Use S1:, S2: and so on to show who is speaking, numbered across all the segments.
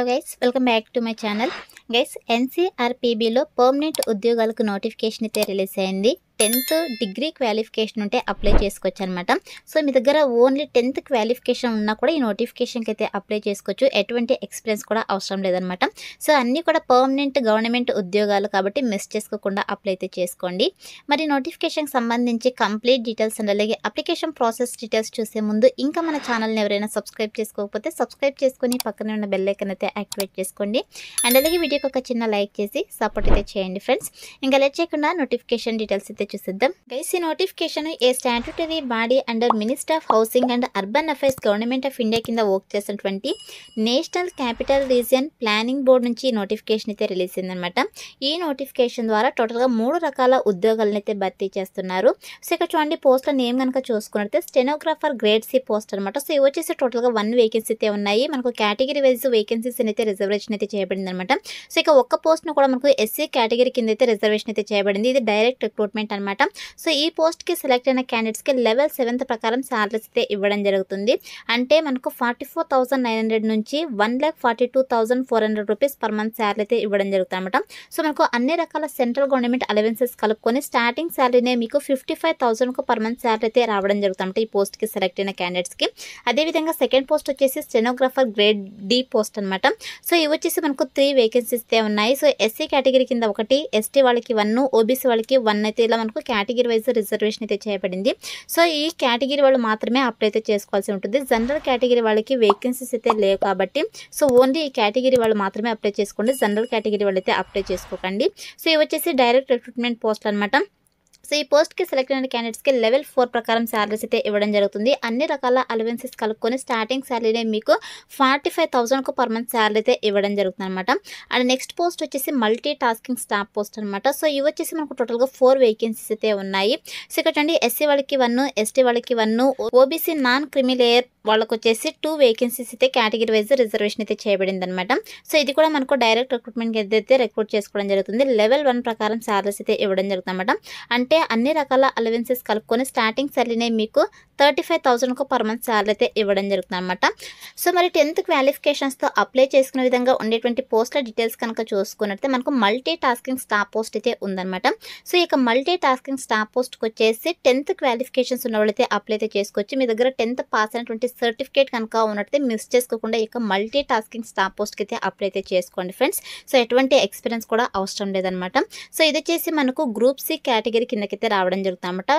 S1: Hello guys, welcome back to my channel. Guys, ఎన్సీఆర్పీబీలో permanent ఉద్యోగాలకు notification అయితే release అయింది. 10th డిగ్రీ క్వాలిఫికేషన్ ఉంటే అప్లై చేసుకోవచ్చు అనమాట. సో మీ దగ్గర ఓన్లీ 10th క్వాలిఫికేషన్ ఉన్నా కూడా ఈ నోటిఫికేషన్కి అయితే అప్లై చేసుకోవచ్చు. ఎటువంటి ఎక్స్పీరియన్స్ కూడా అవసరం లేదనమాట. సో అన్నీ కూడా పర్మనెంట్ గవర్నమెంట్ ఉద్యోగాలు కాబట్టి మిస్ చేసుకోకుండా అప్లై అయితే చేసుకోండి. మరి నోటిఫికేషన్కి సంబంధించి కంప్లీట్ డీటెయిల్స్ అండ్ అలాగే అప్లికేషన్ ప్రాసెస్ డీటెయిల్స్ చూసే ముందు ఇంకా మన ఛానల్ని ఎవరైనా సబ్స్క్రైబ్ చేసుకోకపోతే సబ్స్క్రైబ్ చేసుకొని పక్కనే ఉన్న బెల్ ఐకాన్ అయితే యాక్టివేట్ చేసుకోండి. అండ్ అలాగే వీడియోకి ఒక చిన్న లైక్ చేసి సపోర్ట్ అయితే చేయండి ఫ్రెండ్స్. ఇంకా లేట్ చేయకుండా నోటిఫికేషన్ డీటెయిల్స్ అయితే చూసిద్దాం. గైస్, ఈ notification A statutory body under minister of housing and urban affairs government of India కింద వర్క్ చేసినటువంటి national capital region planning board నుంచి ఈ నోటిఫికేషన్ అయితే రిలీజ్ అయిందనమాట. ఈ నోటిఫికేషన్ ద్వారా టోటల్గా 3 రకాల ఉద్యోగాలను అయితే భర్తీ చేస్తున్నారు. సో ఇక్కడ చూడండి, పోస్టుల నేమ్ కనుక చూసుకున్నట్లయితే స్టెనోగ్రాఫర్ గ్రేడ్ సి పోస్ట్ అనమాట. సో ఇవి వచ్చేసి టోటల్గా 1 వేకెన్సీ అయితే ఉన్నాయి. మనకు కేటగిరీ వైజ్ వేకెన్సీస్ అయితే రిజర్వేషన్ అయితే చేయబడింది అనమాట. సో ఇక ఒక్క పోస్ట్ను కూడా మనకు ఎస్సీ కేటగిరీ కింద అయితే రిజర్వేషన్ అయితే చేయబడింది. ఇది డైరెక్ట్ రిక్రూట్మెంట్ అనమాట. సో ఈ పోస్ట్కి సెలెక్ట్ అయిన క్యాండిడేట్స్కి లెవెల్ 7th ప్రకారం శాలరీస్ అయితే ఇవ్వడం జరుగుతుంది. అంటే మనకు 44,900 నుంచి 1,42,400 రూపీస్ పర్ మంత్ శాలరీ అయితే ఇవ్వడం జరుగుతుంది అనమాట. సో మనకు అన్ని రకాల సెంట్రల్ గవర్నమెంట్ అలవెన్సెస్ కలుపుకొని స్టార్టింగ్ శాలరీనే మీకు 55,000 పర్ మంత్ శాలరీ అయితే రావడం జరుగుతుంది ఈ పోస్ట్కి సెలెక్ట్ అయిన క్యాండిడేట్స్కి. అదేవిధంగా సెకండ్ పోస్ట్ వచ్చేసి స్టెనోగ్రాఫర్ గ్రేడ్ డి పోస్ట్ అనమాట. సో ఇవి వచ్చేసి మనకు 3 వేకెన్సీస్ అయితే ఉన్నాయి. సో ఎస్సీ కేటగిరీ కింద 1, ఎస్టీ వాళ్ళకి 1, ఓబీసీ వాళ్ళకి 1 అయితే ఇలా మనకు కేటగిరీ వైజ్ రిజర్వేషన్ అయితే చేయబడింది. సో ఈ కేటగిరీ వాళ్ళు మాత్రమే అప్లై అయితే చేసుకోవాల్సి ఉంటుంది. జనరల్ కేటగిరీ వాళ్ళకి వేకెన్సీస్ అయితే లేవు కాబట్టి సో ఓన్లీ ఈ కేటగిరీ వాళ్ళు మాత్రమే అప్లై చేసుకోండి. జనరల్ కేటగిరీ వాళ్ళు అయితే అప్లై చేసుకోకండి. సో ఇవి వచ్చేసి డైరెక్ట్ రిక్రూట్మెంట్ పోస్ట్ అనమాట. సో ఈ పోస్ట్కి సెలెక్ట్ అయిన క్యాండిడేట్స్కి లెవెల్ 4 ప్రకారం శాలరీస్ అయితే ఇవ్వడం జరుగుతుంది. అన్ని రకాల అలవెన్సెస్ కలుపుకొని స్టార్టింగ్ శాలరీనే మీకు 45,000 పర్ మంత్ శాలరీ అయితే ఇవ్వడం జరుగుతుంది అనమాట. అండ్ నెక్స్ట్ పోస్ట్ వచ్చేసి మల్టీ టాస్కింగ్ స్టాఫ్ పోస్ట్ అనమాట. సో ఇవి వచ్చేసి మనకు టోటల్గా 4 వేకెన్సీస్ అయితే ఉన్నాయి. సో ఇక్కడ చూడండి, ఎస్సీ వాళ్ళకి 1, ఎస్టీ వాళ్ళకి 1, ఓబీసీ నాన్ క్రిమి లేయర్ వాళ్ళకి వచ్చేసి 2 వేకెన్సీస్ అయితే కేటగిరీ వైజ్ రిజర్వేషన్ అయితే చేయబడింది అనమాట. సో ఇది కూడా మనకు డైరెక్ట్ రిక్రూట్మెంట్ అయితే రిక్రూట్ చేసుకోవడం జరుగుతుంది. లెవెల్ 1 ప్రకారం శాలరీస్ అయితే ఇవ్వడం జరుగుతుంది అనమాట. అంటే అన్ని రకాల అలవెన్సెస్ కలుపుకొని స్టార్టింగ్ శాలరీనే మీకు 35,000 పర్ మంత్ శాలరీ అయితే ఇవ్వడం జరుగుతుంది అనమాట. సో మరి 10th క్వాలిఫికేషన్స్తో అప్లై చేసుకునే విధంగా ఉండేటువంటి పోస్టుల డీటెయిల్స్ కనుక చూసుకున్నట్లయితే మనకు మల్టీ టాస్కింగ్ స్టాఫ్ పోస్ట్ అయితే ఉందన్నమాట. సో ఇక మల్టీ టాస్కింగ్ స్టాఫ్ పోస్ట్కి వచ్చేసి 10th క్వాలిఫికేషన్స్ ఉన్న వాళ్ళైతే అప్లై అయితే చేసుకోవచ్చు. మీ దగ్గర 10th పాస్ అయినటువంటి సర్టిఫికేట్ కనుక ఉన్నట్లయితే మిస్ చేసుకోకుండా ఇక మల్టీ టాస్కింగ్ స్టాఫ్ పోస్ట్కి అయితే అప్లై అయితే చేసుకోండి ఫ్రెండ్స్. సో ఎటువంటి ఎక్స్పీరియన్స్ కూడా అవసరం లేదనమాట. సో ఇది వచ్చేసి మనకు గ్రూప్ సి కేటగిరీ కిందకైతే రావడం జరుగుతుంది అనమాట.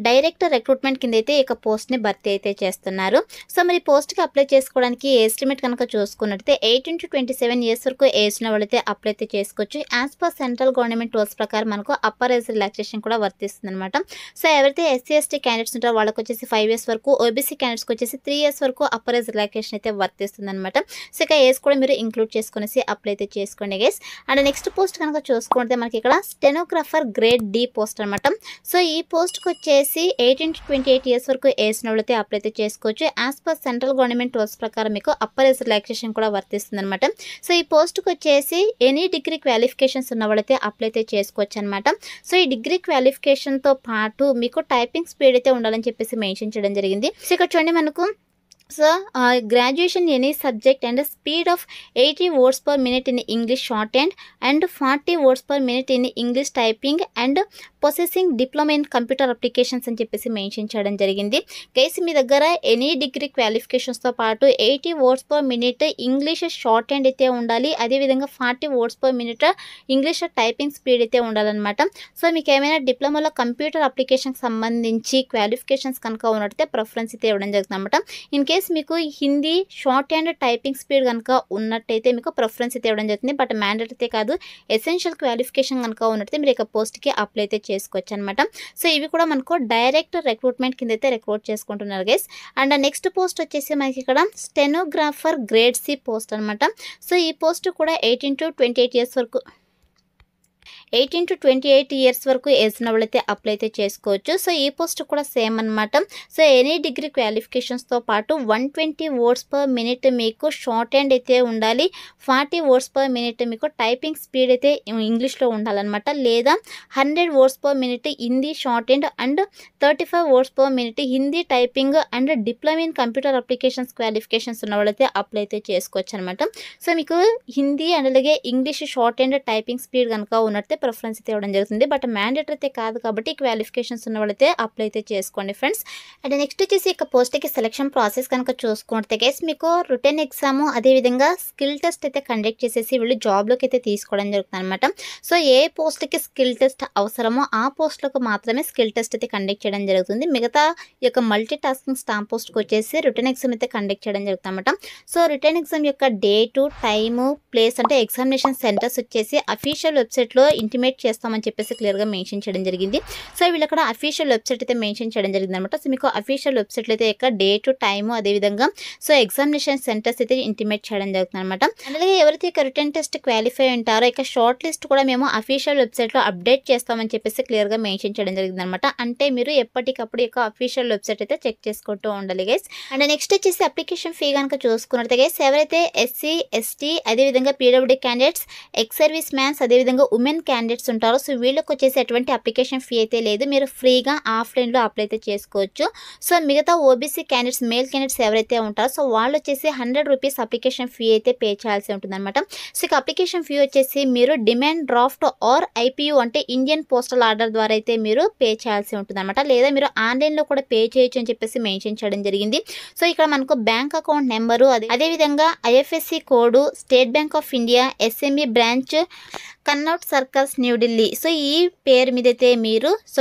S1: డైరెక్ట్ రిక్రూట్మెంట్ కింద అయితే ఇక పోస్ట్ని భర్తీ అయితే చేస్తున్నారు. సో మరి పోస్ట్కి అప్లై చేసుకోవడానికి ఏజ్ లిమిట్ కనుక చూసుకున్నట్లయితే 18 to 27 ఇయర్స్ వరకు ఏజ్ ఉన్న వాళ్ళైతే అప్లై అయితే చేసుకోవచ్చు. As per central government rules ప్రకారం మనకు అప్పర్ ఏజ్ రిలాక్సేషన్ కూడా వర్తిస్తుంది అనమాట. సో ఎవరైతే ఎస్సీ ఎస్టీ క్యాండిడేట్స్ ఉంటారో వాళ్ళకి వచ్చేసి 5 years వరకు, ఓబీసీ క్యాండిడేట్స్కి వచ్చేసి 3 years వరకు అప్పర్ ఏజ్ రిలాక్సేషన్ అయితే వర్తిస్తుంది అనమాట. సో ఇక ఏజ్ కూడా మీరు ఇంక్లూడ్ చేసుకునేసి అప్లై అయితే చేసుకోండి గైస్. అండ్ నెక్స్ట్ పోస్ట్ కనుక చూసుకుంటే మనకి ఇక్కడ స్టెనోగ్రాఫర్ గ్రేడ్ డి పోస్ట్ అనమాట. సో ఈ పోస్ట్కి వచ్చేసి 18 to 28 ఇయర్స్ వరకు ఏజ్ అయితే అప్లై అయితే చేసుకోవచ్చు. As per central government rules ప్రకారం మీకు అప్పర్ ఏజ్ రిలాక్సేషన్ కూడా వర్తిస్తుంది అనమాట. సో ఈ పోస్ట్కి వచ్చేసి ఎనీ డిగ్రీ క్వాలిఫికేషన్స్ ఉన్న వాళ్ళైతే అప్లై అయితే చేసుకోవచ్చు అనమాట. సో ఈ డిగ్రీ క్వాలిఫికేషన్తో పాటు మీకు టైపింగ్ స్పీడ్ అయితే ఉండాలని చెప్పేసి మెన్షన్ చేయడం జరిగింది. సో ఇక్కడ చూడండి, మనకు so graduation any subject and speed of 80 words per minute in English shorthand and 40 words per minute in English typing and possessing diploma in computer applications అని చెప్పేసి మెన్షన్ చేయడం జరిగింది. గైస్, మీ దగ్గర ఎనీ డిగ్రీ క్వాలిఫికేషన్స్తో పాటు 80 words per minute English short hand అయితే ఉండాలి. అదేవిధంగా 40 words per minute English typing speed అయితే ఉండాలన్నమాట. సో మీకు ఏమైనా డిప్లొమాలో కంప్యూటర్ అప్లికేషన్కి సంబంధించి క్వాలిఫికేషన్స్ కనుక ఉన్నట్టయితే ప్రిఫరెన్స్ అయితే ఇవ్వడం జరుగుతుంది అనమాట. ఇన్ కేస్ మీకు Hindi short hand typing speed కనుక ఉన్నట్టయితే మీకు ప్రిఫరెన్స్ అయితే ఇవ్వడం జరుగుతుంది. బట్ మ్యాండేటరీ అయితే కాదు. ఎసెన్షియల్ క్వాలిఫికేషన్ కనుక ఉన్నట్టయితే మీరు ఇక పోస్ట్కి అప్లై అయితే చేసుకోవచ్చు అనమాట. సో ఇవి కూడా మనకు డైరెక్ట్ రిక్రూట్మెంట్ కింద అయితే రిక్రూట్ చేసుకుంటున్నారు గైస్. అండ్ నెక్స్ట్ పోస్ట్ వచ్చేసి మనకి ఇక్కడ స్టెనోగ్రాఫర్ గ్రేడ్ సి పోస్ట్ అనమాట. సో ఈ పోస్ట్ కూడా 18 to 28 ఇయర్స్ వరకు 18 to 28 ఇయర్స్ వరకు ఏజ్ ఉన్న వాళ్ళైతే అప్లై అయితే చేసుకోవచ్చు. సో ఈ పోస్ట్ కూడా సేమ్ అనమాట. సో ఎనీ డిగ్రీ క్వాలిఫికేషన్స్తో పాటు 120 వర్డ్స్ పర్ మినిట్ మీకు షార్ట్ హ్యాండ్ అయితే ఉండాలి. 40 వర్డ్స్ పర్ మినిట్ మీకు టైపింగ్ స్పీడ్ అయితే ఇంగ్లీష్లో ఉండాలన్నమాట. లేదా 100 words per minute Hindi short hand and 35 words per minute Hindi typing and diploma in computer applications qualifications ఉన్న వాళ్ళైతే అప్లై అయితే చేసుకోవచ్చు అనమాట. సో మీకు హిందీ అండ్ అలాగే English short hand typing speed కనుక ఉన్నట్టే ప్రిఫరెన్స్ అయితే ఇవ్వడం జరుగుతుంది. బట్ మ్యాండేటరీ అయితే కాదు కాబట్టి క్వాలిఫికేషన్స్ ఉన్న వాళ్ళైతే అప్లై అయితే చేసుకోండి ఫ్రెండ్స్. అండ్ నెక్స్ట్ వచ్చేసి ఇక పోస్ట్కి సెలక్షన్ ప్రాసెస్ కనుక చూసుకుంటే గైస్ మీకు రిటర్న్ ఎగ్జామ్ అదేవిధంగా స్కిల్ టెస్ట్ అయితే కండక్ట్ చేసేసి వీళ్ళు జాబ్లోకి అయితే తీసుకోవడం జరుగుతుంది అనమాట. సో ఏ పోస్ట్కి స్కిల్ టెస్ట్ అవసరమో ఆ పోస్టులకు మాత్రమే స్కిల్ టెస్ట్ అయితే కండక్ట్ చేయడం జరుగుతుంది. మిగతా ఈ యొక్క మల్టీ టాస్కింగ్ స్టాంప్ పోస్ట్కి వచ్చేసి రిటర్న్ ఎగ్జామ్ అయితే కండక్ట్ చేయడం జరుగుతుంది అనమాట. సో రిటర్న్ ఎగ్జామ్ యొక్క డేటు టైము ప్లేస్ అంటే ఎగ్జామినేషన్ సెంటర్స్ వచ్చేసి అఫీషియల్ వెబ్సైట్లో ఇంటిమేట్ చేస్తామని చెప్పేసి క్లియర్గా మెన్షన్ చేయడం జరిగింది. సో వీళ్ళు అక్కడ అఫీషియల్ వెబ్సైట్ అయితే మెన్షన్ చేయడం జరిగింది అనమాట. సో మీకు అఫీషియల్ వెబ్సైట్లో అయితే యొక్క డేటు టైము అదేవిధంగా సో ఎగ్జామినేషన్ సెంటర్స్ అయితే ఇంటిమేట్ చేయడం జరుగుతుంది అనమాట. అలాగే ఎవరైతే ఇక రిటర్న్ టెస్ట్ క్వాలిఫై ఉంటారో ఇక షార్ట్ లిస్ట్ కూడా మేము అఫీషియల్ వెబ్సైట్లో అప్డేట్ చేస్తామని చెప్పేసి క్లియర్గా మెన్షన్ చేయడం జరిగింది అనమాట. అంటే మీరు ఎప్పటికప్పుడు ఇక అఫీషియల్ వెబ్సైట్ అయితే చెక్ చేసుకుంటూ ఉండాలి గైస్. అండ్ నెక్స్ట్ వచ్చేసి అప్లికేషన్ ఫీ కనుక చూసుకున్నట్టు గైస్ ఎవరైతే ఎస్సీ ఎస్టీ అదేవిధంగా PWD candidates ex service man's అదేవిధంగా ఉమెన్ క్యాండిడేట్స్ ఉంటారో సో వీళ్ళకి వచ్చేసి ఎటువంటి అప్లికేషన్ ఫీ అయితే లేదు. మీరు ఫ్రీగా ఆఫ్లైన్లో అప్లై అయితే చేసుకోవచ్చు. సో మిగతా ఓబీసీ క్యాండిడేట్స్ మేల్ క్యాండిడేట్స్ ఎవరైతే ఉంటారో సో వాళ్ళు వచ్చేసి 100 రూపీస్ అప్లికేషన్ ఫీ అయితే పే చేయాల్సి ఉంటుంది అనమాట. సో ఇక అప్లికేషన్ ఫీ వచ్చేసి మీరు డిమాండ్ డ్రాఫ్ట్ ఆర్ ఐపీయూ అంటే ఇండియన్ పోస్టల్ ఆర్డర్ ద్వారా అయితే మీరు పే చేయాల్సి ఉంటుంది అనమాట. లేదా మీరు ఆన్లైన్లో కూడా పే చేయొచ్చు అని చెప్పేసి మెన్షన్ చేయడం జరిగింది. సో ఇక్కడ మనకు బ్యాంక్ అకౌంట్ నెంబరు అదేవిధంగా IFSC code state bank of India SME branch Connaught సర్కల్స్ New Delhi so ఈ పేరు మీద అయితే మీరు సో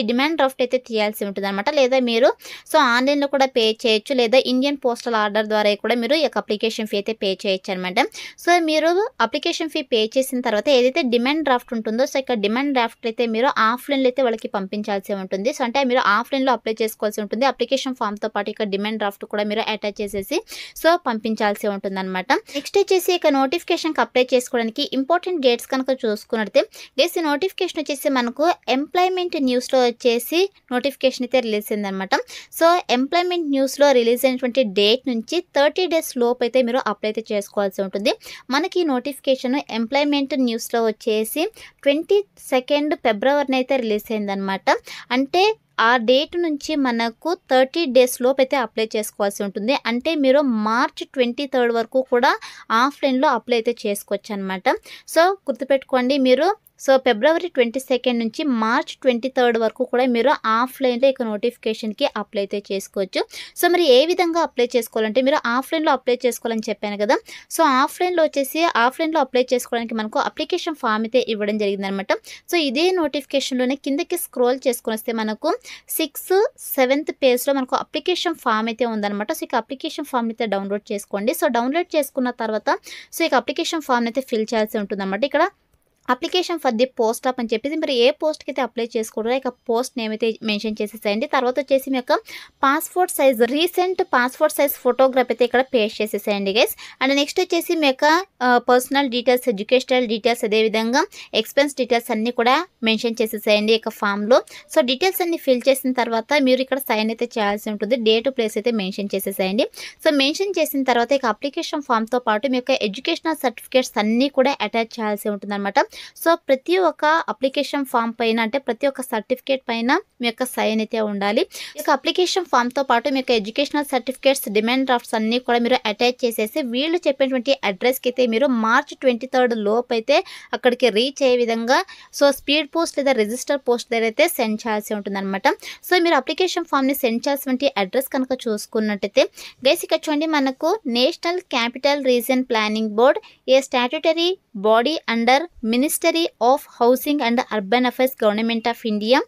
S1: డిమాండ్ డ్రాఫ్ట్ అయితే తీయాల్సి ఉంటుంది అనమాట. లేదా మీరు సో ఆన్లైన్లో కూడా పే చేయొచ్చు లేదా ఇండియన్ పోస్టల్ ఆర్డర్ ద్వారా కూడా మీరు ఈ యొక్క అప్లికేషన్ ఫీ అయితే పే చేయొచ్చు అనమాట. సో మీరు అప్లికేషన్ ఫీ పే చేసిన తర్వాత ఏదైతే డిమాండ్ డ్రాఫ్ట్ ఉంటుందో సో ఇక్కడ డిమాండ్ డ్రాఫ్ట్ అయితే మీరు ఆఫ్లైన్లో అయితే వాళ్ళకి పంపించాల్సి ఉంటుంది. సో అంటే మీరు ఆఫ్లైన్లో అప్లై చేసుకోవాల్సి ఉంటుంది. అప్లికేషన్ ఫామ్తో పాటు ఇక డిమాండ్ డ్రాఫ్ట్ కూడా మీరు అటాచ్ చేసేసి సో పంపించాల్సి ఉంటుంది అనమాట. నెక్స్ట్ వచ్చేసి ఇక నోటిఫికేషన్కి అప్లై చేసుకోవడానికి ఇంపార్టెంట్ డేట్స్ కనుక చూసుకున్నట్టే గైస్ ఈ నోటిఫికేషన్ వచ్చేసి మనకు ఎంప్లాయ్మెంట్ న్యూస్లో వచ్చేసి నోటిఫికేషన్ అయితే రిలీజ్ అయిందనమాట. సో ఎంప్లాయ్మెంట్ న్యూస్లో రిలీజ్ అయినటువంటి డేట్ నుంచి 30 డేస్ లోపు అయితే మీరు అప్లై అయితే చేసుకోవాల్సి ఉంటుంది. మనకి నోటిఫికేషన్ ఎంప్లాయ్మెంట్ న్యూస్లో వచ్చేసి 22 ఫిబ్రవరిని అయితే రిలీజ్ అయిందనమాట. అంటే ఆ డేట్ నుంచి మనకు 30 డేస్ లోపు అయితే అప్లై చేసుకోవాల్సి ఉంటుంది. అంటే మీరు మార్చ్ 23 వరకు కూడా ఆఫ్లైన్లో అప్లై అయితే చేసుకోవచ్చు అనమాట. సో గుర్తుపెట్టుకోండి మీరు సో ఫిబ్రవరి 22 నుంచి మార్చ్ 23 వరకు కూడా మీరు ఆఫ్లైన్లో ఇక నోటిఫికేషన్కి అప్లై అయితే చేసుకోవచ్చు. సో మరి ఏ విధంగా అప్లై చేసుకోవాలంటే మీరు ఆఫ్లైన్లో అప్లై చేసుకోవాలని చెప్పాను కదా. సో ఆఫ్లైన్లో వచ్చేసి ఆఫ్లైన్లో అప్లై చేసుకోవడానికి మనకు అప్లికేషన్ ఫామ్ అయితే ఇవ్వడం జరిగిందనమాట. సో ఇదే నోటిఫికేషన్లోనే కిందకి స్క్రోల్ చేసుకొని వస్తే మనకు 6th 7th పేజ్లో మనకు అప్లికేషన్ ఫామ్ అయితే ఉందన్నమాట. సో ఇక అప్లికేషన్ ఫామ్ అయితే డౌన్లోడ్ చేసుకోండి. సో డౌన్లోడ్ చేసుకున్న తర్వాత సో ఇక అప్లికేషన్ ఫామ్ అయితే ఫిల్ చేయాల్సి ఉంటుందన్నమాట. ఇక్కడ application for the post of అని చెప్పేసి మీరు ఏ పోస్ట్కి అయితే అప్లై చేసుకుంటారో ఇక పోస్ట్ నేమ్ అయితే మెన్షన్ చేసేసేయండి. తర్వాత వచ్చేసి మీ యొక్క passport size recent passport size photograph అయితే ఇక్కడ పేస్ట్ చేసేసేయండి గైస్. అండ్ నెక్స్ట్ వచ్చేసి మీ యొక్క పర్సనల్ డీటెయిల్స్ ఎడ్యుకేషనల్ డీటెయిల్స్ అదేవిధంగా ఎక్స్పెన్స్ డీటెయిల్స్ అన్నీ కూడా మెన్షన్ చేసేసేయండి ఇక ఫామ్లో. సో డీటెయిల్స్ అన్ని ఫిల్ చేసిన తర్వాత మీరు ఇక్కడ సైన్ అయితే చేయాల్సి ఉంటుంది. డేట్ ప్లేస్ అయితే మెన్షన్ చేసేసేయండి. సో మెన్షన్ చేసిన తర్వాత ఇక అప్లికేషన్ ఫామ్తో పాటు మీ యొక్క ఎడ్యుకేషనల్ సర్టిఫికేట్స్ అన్నీ కూడా అటాచ్ చేయాల్సి ఉంటుంది అనమాట. సో ప్రతి ఒక్క అప్లికేషన్ ఫామ్ పైన అంటే ప్రతి ఒక్క సర్టిఫికేట్ పైన మీ యొక్క సైన్ అయితే ఉండాలి. ఇక అప్లికేషన్ ఫామ్తో పాటు మీ యొక్క ఎడ్యుకేషనల్ సర్టిఫికేట్స్ డిమాండ్ డ్రాఫ్ట్స్ అన్నీ కూడా మీరు అటాచ్ చేసేసి వీళ్ళు చెప్పినటువంటి అడ్రస్కి అయితే మీరు మార్చ్ 23 లోపు అయితే అక్కడికి రీచ్ అయ్యే విధంగా సో స్పీడ్ పోస్ట్ లేదా రిజిస్టర్ పోస్ట్ దగ్గర అయితే సెండ్ చేయాల్సి ఉంటుంది అనమాట. సో మీరు అప్లికేషన్ ఫామ్ని సెండ్ చేయాల్సిన అడ్రస్ కనుక చూసుకున్నట్టయితే గైస్ ఇక్కడ చూడండి మనకు national capital region planning board A statutory body under ministry of housing and urban affairs government of India,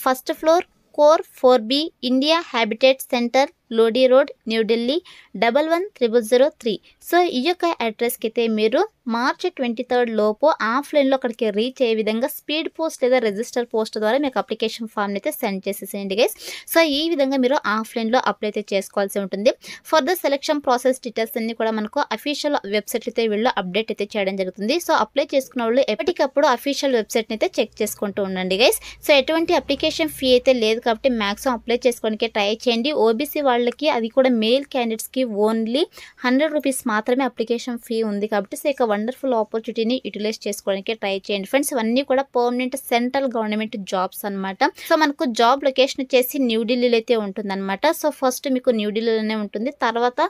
S1: first floor, core 4B, India habitat centre, Lodi road, New Delhi 110003. So ఈ యొక్క అడ్రస్కి అయితే మీరు మార్చి 23 లోపు ఆఫ్లైన్లో అక్కడికి రీచ్ అయ్యే విధంగా స్పీడ్ పోస్ట్ లేదా రిజిస్టర్ పోస్ట్ ద్వారా మీకు అప్లికేషన్ ఫామ్ని అయితే సెండ్ చేసేసేయండి గైస్. సో ఈ విధంగా మీరు ఆఫ్లైన్లో అప్లై అయితే చేసుకోవాల్సి ఉంటుంది. ఫర్దర్ సెలక్షన్ ప్రాసెస్ డీటెయిల్స్ అన్ని కూడా మనకు అఫీషియల్ వెబ్సైట్ అయితే వీళ్ళు అప్డేట్ అయితే చేయడం జరుగుతుంది. సో అప్లై చేసుకున్న వాళ్ళు ఎప్పటికప్పుడు అఫీషియల్ వెబ్సైట్ని అయితే చెక్ చేసుకుంటూ ఉండండి గైస్. సో ఎటువంటి అప్లికేషన్ ఫీ అయితే లేదు కాబట్టి మ్యాక్సిమం అప్లై చేసుకోవడానికి ట్రై చేయండి. ఓబీసీ వాళ్ళకి అది కూడా మేల్ క్యాండిడేట్స్కి ఓన్లీ 100 రూపీస్ మాత్రమే అప్లికేషన్ ఫీ ఉంది కాబట్టి సో ఇక వండర్ఫుల్ ఆపర్చునిటీని యూటిలైజ్ చేసుకోవడానికి ట్రై చేయండి ఫ్రెండ్స్. ఇవన్నీ కూడా పర్మనెంట్ సెంట్రల్ గవర్నమెంట్ జాబ్స్ అనమాట. సో మనకు జాబ్ లొకేషన్ వచ్చేసి న్యూఢిల్లీలో అయితే ఉంటుందన్నమాట. సో ఫస్ట్ మీకు న్యూఢిల్లీలోనే ఉంటుంది, తర్వాత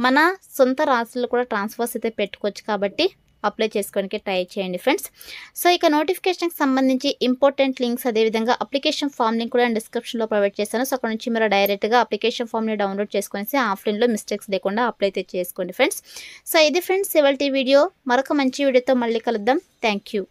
S1: మన సొంత రాష్ట్రాల్లో కూడా ట్రాన్స్ఫర్స్ అయితే పెట్టుకోవచ్చు కాబట్టి అప్లై చేసుకోవడానికి ట్రై చేయండి ఫ్రెండ్స్. సో ఇక నోటిఫికేషన్కి సంబంధించి ఇంపార్టెంట్ లింక్స్ అదేవిధంగా అప్లికేషన్ ఫామ్ లింక్ కూడా డిస్క్రిప్షన్లో ప్రొవైడ్ చేస్తాను. సో అక్కడ నుంచి మీరు డైరెక్ట్గా అప్లికేషన్ ఫామ్ని డౌన్లోడ్ చేసుకొని ఆఫ్లైన్లో మిస్టేక్స్ లేకుండా అప్లై అయితే చేసుకోండి ఫ్రెండ్స్. సో ఇది ఫ్రెండ్స్ ఇవాల్టి వీడియో. మరొక మంచి వీడియోతో మళ్ళీ కలుద్దాం. Thank you.